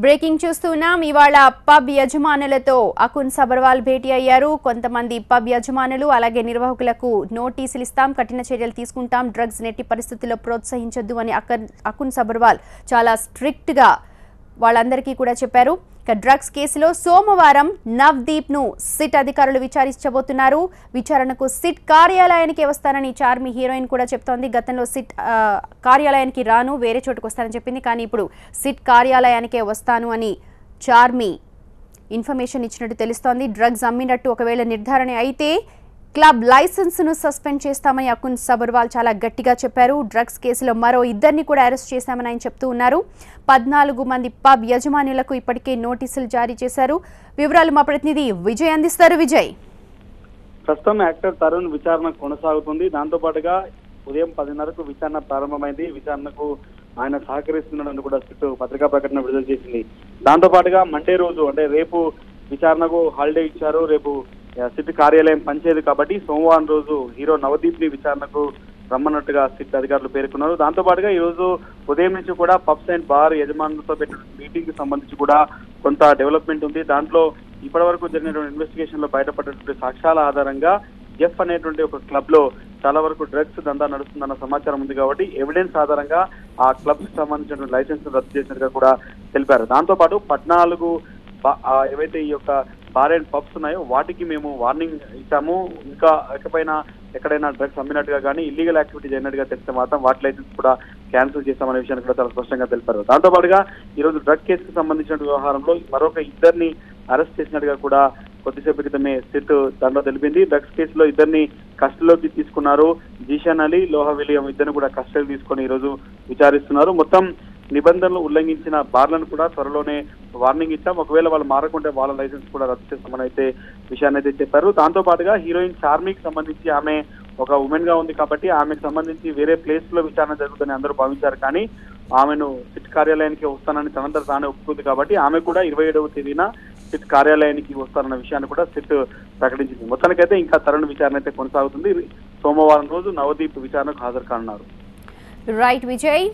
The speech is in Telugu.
బ్రేకింగ్ చూస్తున్నాం. ఇవాళ పబ్ యజమానులతో అకున్ సబర్వాల్ భేటీ అయ్యారు. కొంతమంది పబ్ యజమానులు అలాగే నిర్వాహకులకు నోటీసులు ఇస్తాం, కఠిన చర్యలు తీసుకుంటాం, డ్రగ్స్ నెట్టి పరిస్థితుల్లో ప్రోత్సహించొద్దు అని అకున్ సబర్వాల్ చాలా స్ట్రిక్ట్ గా వాళ్ళందరికీ కూడా చెప్పారు. డ్రగ్స్ కేసులో సోమవారం నవదీప్ ను సిట్ అధికారులు విచారించబోతున్నారు. విచారణకు సిట్ కార్యాలయానికి వస్తానని చార్మి హీరోయిన్ కూడా చెప్తోంది. గతంలో సిట్ కార్యాలయానికి రాను, వేరే చోటుకు వస్తానని చెప్పింది. కానీ ఇప్పుడు సిట్ కార్యాలయానికే వస్తాను అని చార్మి ఇన్ఫర్మేషన్ ఇచ్చినట్టు తెలుస్తోంది. డ్రగ్స్ అమ్మినట్టు ఒకవేళ నిర్ధారణ అయితే క్లబ్ లైసెన్స్ ను సస్పెండ్ చేస్తామని అకున్ సబర్వాల్ చాలా గట్టిగా చెప్పారు. డ్రగ్స్ కేసులో మరో ఇద్దరిని కూడా అరెస్ట్ చేశామని ఆయన చెప్తూ ఉన్నారు. 14 మంది పబ్ యజమానులకు ఇప్పటికే నోటీసులు జారీ చేశారు. వివరాలు మా ప్రతినిధి విజయ్ అందిస్తారు. విజయ్, ప్రస్తుతం యాక్టర్ తరుణ్ విచారణ కొనసాగుతుంది. దాంతో పాటుగా ఉదయం 10:30కు విచారణ ప్రారంభమైంది. విచారణకు ఆయన సహకరిస్తున్నాడని కూడా సిట్ పత్రికా ప్రకటన విడుదల చేసింది. దాంతో పాటుగా మండే రోజు అంటే రేపు విచారణకు హాలిడే ఇచ్చారు. రేపు సిట్ కార్యాలయం పనిచేయదు కాబట్టి సోమవారం రోజు హీరో నవదీప్ ని విచారణకు రమ్మన్నట్టుగా సిట్ అధికారులు పేర్కొన్నారు. దాంతో పాటుగా ఈ రోజు ఉదయం నుంచి కూడా పబ్స్ అండ్ బార్ యజమానులతో పెట్టిన మీటింగ్ కి సంబంధించి కూడా కొంత డెవలప్మెంట్ ఉంది. దాంట్లో ఇప్పటి వరకు జరిగినటువంటి ఇన్వెస్టిగేషన్ లో బయటపడినటువంటి సాక్ష్యాల ఆధారంగా ఎఫ్ అనేటువంటి ఒక క్లబ్ లో చాలా వరకు డ్రగ్స్ దందా నడుస్తుందన్న సమాచారం ఉంది కాబట్టి ఎవిడెన్స్ ఆధారంగా ఆ క్లబ్ కి సంబంధించిన లైసెన్స్ రద్దు చేసినట్టుగా కూడా తెలిపారు. దాంతో పాటు 14 ఏవైతే ఈ యొక్క బార్ అండ్ పబ్స్ ఉన్నాయో వాటికి మేము వార్నింగ్ ఇచ్చాము. ఇంకా ఎక్కడైనా డ్రగ్స్ అమ్మినట్టుగా కానీ ఇల్లీగల్ యాక్టివిటీ జరిగినట్టుగా తెలిస్తే మాత్రం వాటి లైసెన్స్ కూడా క్యాన్సిల్ చేస్తామనే విషయాన్ని కూడా చాలా స్పష్టంగా తెలిపారు. దాంతో పాటుగా ఈ రోజు డ్రగ్ కేసుకు సంబంధించిన వ్యవహారంలో మరొక ఇద్దరిని అరెస్ట్ చేసినట్టుగా కూడా కొద్దిసేపు క్రితమే సిట్ దాంట్లో తెలిపింది. డ్రగ్స్ కేసులో ఇద్దరిని కస్టడీలోకి తీసుకున్నారు. జీషాన్ అలీ, లోహా విలియం ఇద్దరిని కూడా కస్టడీ తీసుకొని ఈ రోజు విచారిస్తున్నారు. మొత్తం నిబంధనలు ఉల్లంఘించిన బార్లను కూడా త్వరలోనే వార్నింగ్ ఇచ్చాం, ఒకవేళ వాళ్ళు మారకుంటే వాళ్ళ లైసెన్స్ కూడా రద్దు చేస్తామని అయితే విషయాన్ని అయితే చెప్పారు. దాంతో పాటుగా హీరోయిన్ చార్మికి సంబంధించి ఆమె ఒక ఉమెన్ గా ఉంది కాబట్టి ఆమెకు సంబంధించి వేరే ప్లేస్ లో విచారణ జరుగుతుందని అందరూ భావించారు. కానీ ఆమెను సిట్ కార్యాలయానికి వస్తానని తనంతట తానే ఒప్పుకుంది కాబట్టి ఆమె కూడా 27వ తేదీన సిట్ కార్యాలయానికి వస్తారన్న విషయాన్ని కూడా సిట్ ప్రకటించింది. మొత్తానికైతే ఇంకా తరుణ్ విచారణ అయితే కొనసాగుతుంది. సోమవారం రోజు నవదీప్ విచారణకు హాజరు కానున్నారు. రైట్ విజయ్.